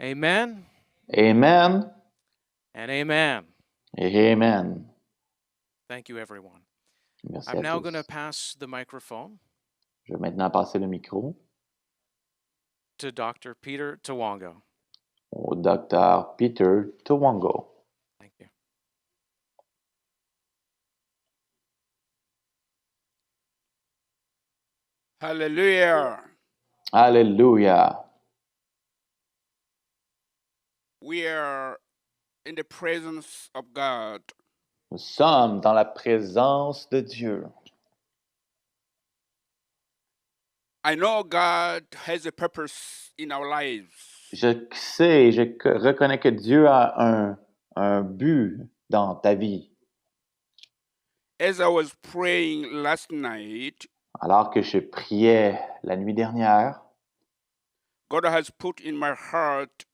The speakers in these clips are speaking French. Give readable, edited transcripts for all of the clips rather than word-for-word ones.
Amen Amen and amen. et Amen. Thank you, everyone. Merci I'm à now tous. going to pass the microphone Je vais maintenant passer le micro to Dr. Peter Tawango. au docteur Peter Tawango. Thank you. Hallelujah. Alléluia. We are in the presence of God. Nous sommes dans la présence de Dieu. I know God has a purpose in our lives. Je sais, reconnais que Dieu a un but dans ta vie. As I was praying last night, Alors que je priais la nuit dernière, God has put in my heart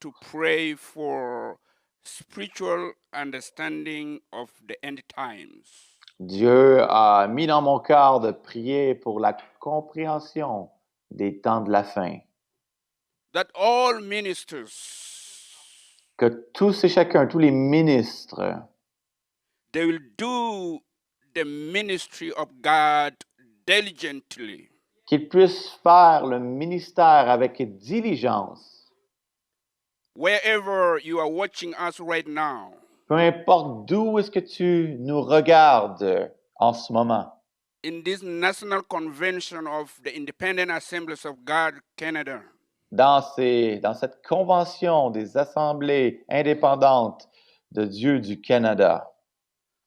to pray for spiritual understanding of the end times. Dieu a mis dans mon cœur de prier pour la compréhension des temps de la fin. That all ministers, Que tous et chacun, tous les ministres, they will do the ministry of God diligently. qu'ils puissent faire le ministère avec diligence. Wherever you are watching us right now, Peu importe d'où est-ce que tu nous regardes en ce moment, in this National Convention of the Independent Assemblies of God, Canada, dans cette convention des assemblées indépendantes de Dieu du Canada,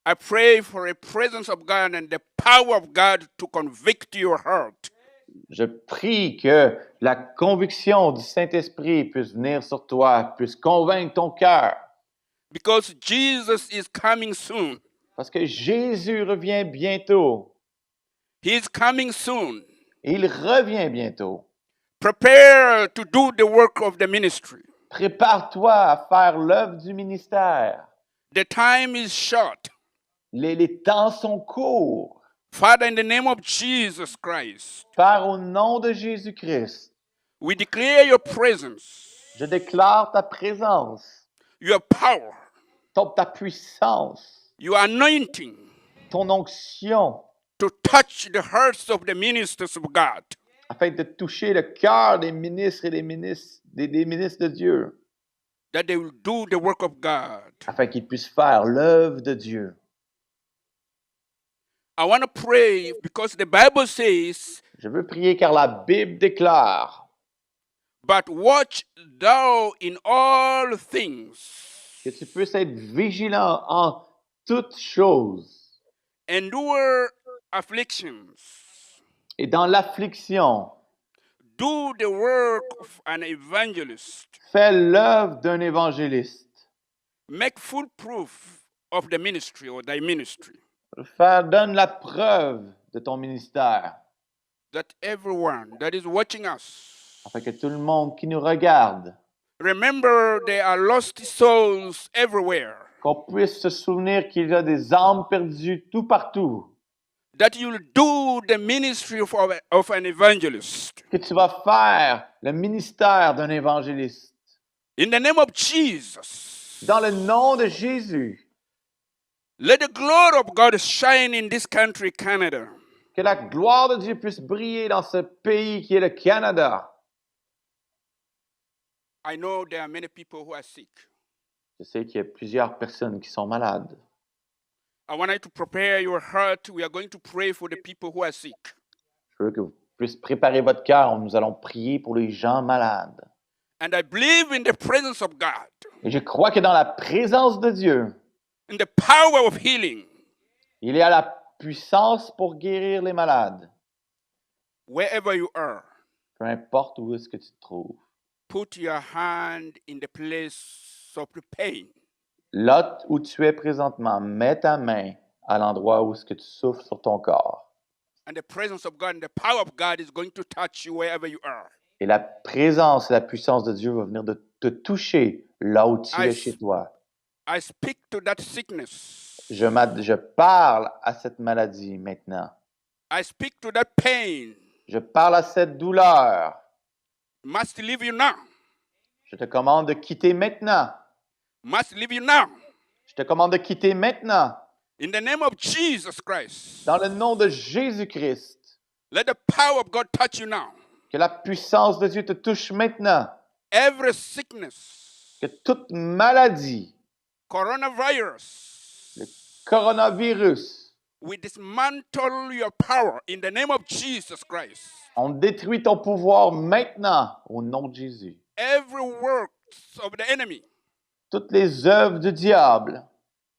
I pray for a presence of God and the power of God to convict your heart. je prie que la conviction du Saint-Esprit puisse venir sur toi, puisse convaincre ton cœur. Because Jesus is coming soon. Parce que Jésus revient bientôt. He is coming soon. Il revient bientôt. Prepare to do the work of the ministry. Prépare-toi à faire l'œuvre du ministère. The time is short. Les temps sont courts. Father, in the name of Jesus Christ, Père, au nom de Jésus-Christ, we declare your presence, je déclare ta présence, your power, ta puissance, your anointing ton onction, to touch the hearts of the ministers of God. afin de toucher le cœur des ministres et des ministres de Dieu, That they will do the work of God. afin qu'ils puissent faire l'œuvre de Dieu. I want to pray because the Bible says, Je veux prier car la Bible déclare but watch thou in all things, que tu puisses être vigilant en toutes choses endure afflictions, et dans l'affliction, do the work of an evangelist, fais l'œuvre d'un évangéliste. make full proof of the ministry or thy ministry, Donne la preuve de ton ministère, that everyone that is watching us, afin que tout le monde qui nous regarde, remember there are lost souls everywhere, qu'on puisse se souvenir qu'il y a des âmes perdues tout partout, that you'll do the ministry of an evangelist. que tu vas faire le ministère d'un évangéliste. In the name of Jesus, Dans le nom de Jésus, let the glory of God shine in this country, Canada. que la gloire de Dieu puisse briller dans ce pays qui est le Canada. I know there are many people who are sick. Je sais qu'il y a plusieurs personnes qui sont malades. I want you to prepare your heart. We are going to pray for the people who are sick. Je veux que vous puissiez préparer votre cœur. Nous allons prier pour les gens malades. And I believe in the presence of God, Et je crois que dans la présence de Dieu, in the power of healing. il y a la puissance pour guérir les malades. Wherever you are, Peu importe où est-ce que tu te trouves. put your hand in the place of the pain. Là où tu es présentement, mets ta main à l'endroit où est-ce que tu souffres sur ton corps. And the presence of God and the power of God is going to touch you wherever you are. Et la présence et la puissance de Dieu va venir de te toucher là où tu es chez toi. I speak to that sickness. Je parle à cette maladie maintenant. I speak to that pain. Je parle à cette douleur. Must leave you now. Je te commande de quitter maintenant. Must leave you now. Je te commande de quitter maintenant. In the name of Jesus Christ. Dans le nom de Jésus-Christ. Let the power of God touch you now. Que la puissance de Dieu te touche maintenant. Every sickness, Que toute maladie, coronavirus, coronavirus, we dismantle your power in the name of Jesus Christ. on détruit ton pouvoir maintenant au nom de Jésus. Every works of the enemy, Toutes les œuvres du diable,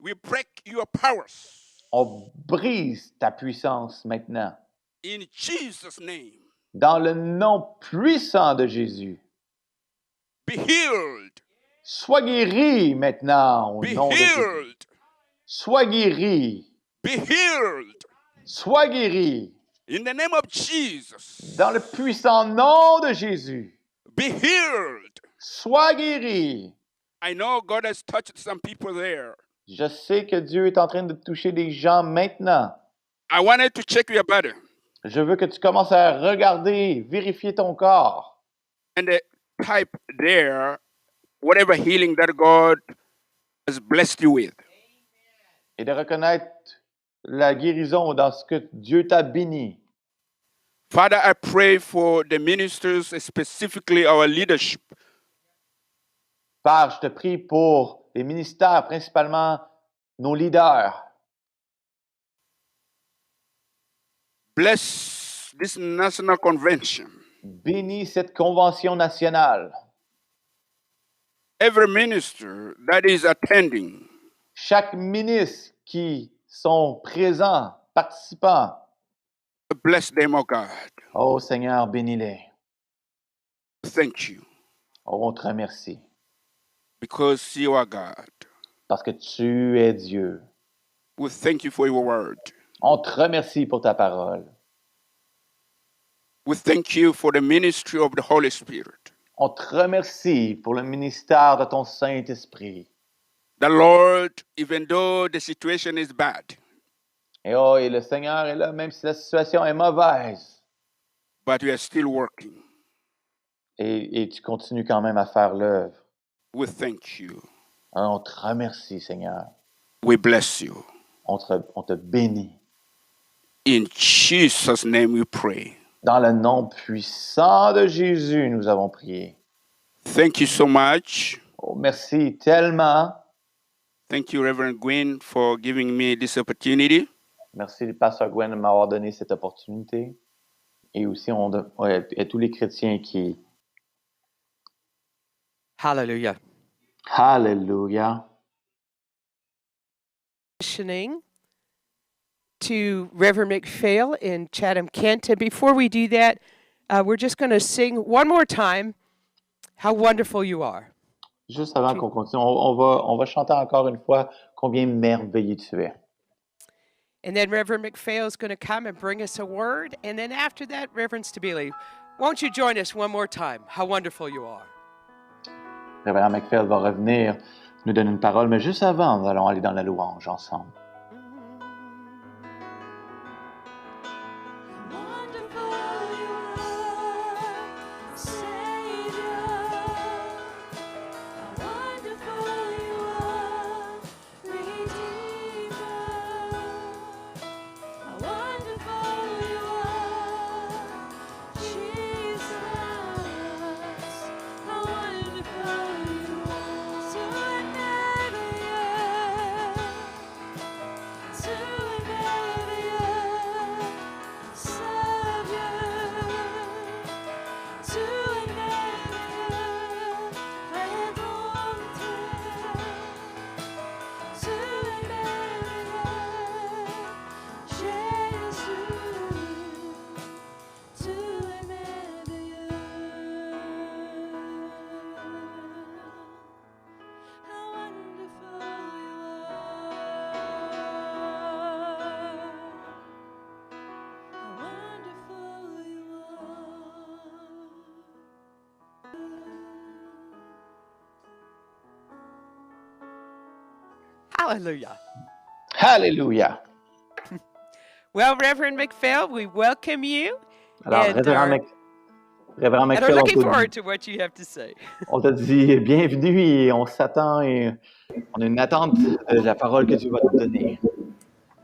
we break your powers on brise ta puissance maintenant. in Jesus' name. Dans le nom puissant de Jésus. Be healed. Sois guéri maintenant au Be nom de Jésus. healed. Sois guéri. Be healed. Sois guéri. In the name of Jesus. Dans le puissant nom de Jésus. Be healed. Sois guéri. I know God has touched some people there. Je sais que Dieu est en train de toucher des gens maintenant. I wanted to check your body. Je veux que tu commences à regarder, vérifier ton corps. And type there whatever healing that God has blessed you with. Et de reconnaître la guérison dans ce que Dieu t'a béni. Father, I pray for the ministers, specifically our leadership. Père, je te prie pour les ministères, principalement nos leaders. Bless this national convention. Bénis cette convention nationale. Every minister that is attending, Chaque ministre qui sont présents, participants. bless them, oh God. Oh Seigneur, bénis-les. Thank you, Oh, on te remercie because you are God. parce que tu es Dieu. We thank you for your word. On te remercie pour ta parole. We thank you for the ministry of the Holy Spirit. On te remercie pour le ministère de ton Saint-Esprit. The Lord, even though the situation is bad, Et le Seigneur est là, même si la situation est mauvaise. but you are still working. Et tu continues quand même à faire l'œuvre. We thank you. On te remercie, Seigneur. We bless you. On te bénit. In Jesus' name we pray. Dans le nom puissant de Jésus, nous avons prié. Thank you so much. Oh, merci tellement. Thank you, Reverend Gwyn, for giving me this opportunity. Merci, Pasteur Gwen, de m'avoir donné cette opportunité. Et aussi à tous les chrétiens qui... Hallelujah. Hallelujah. Listening to Reverend McPhail in Chatham, Kent. And before we do that, we're just going to sing one more time, How Wonderful You Are. Juste avant qu'on continue, on va chanter encore une fois combien merveilleux tu es. And then Reverend McPhail is going to come and bring us a word. And then after that, Reverend Stabile, won't you join us one more time? How wonderful you are. Révérend McPhail va revenir nous donner une parole, mais juste avant, nous allons aller dans la louange ensemble. Hallelujah. Hallelujah. Well, Reverend McPhail, we welcome you. Alors, And Révérend Révérend And are McPhail, looking forward to what you have to say. on t'a dit bienvenue et on s'attend et on a une attente de la parole que Dieu va nous donner.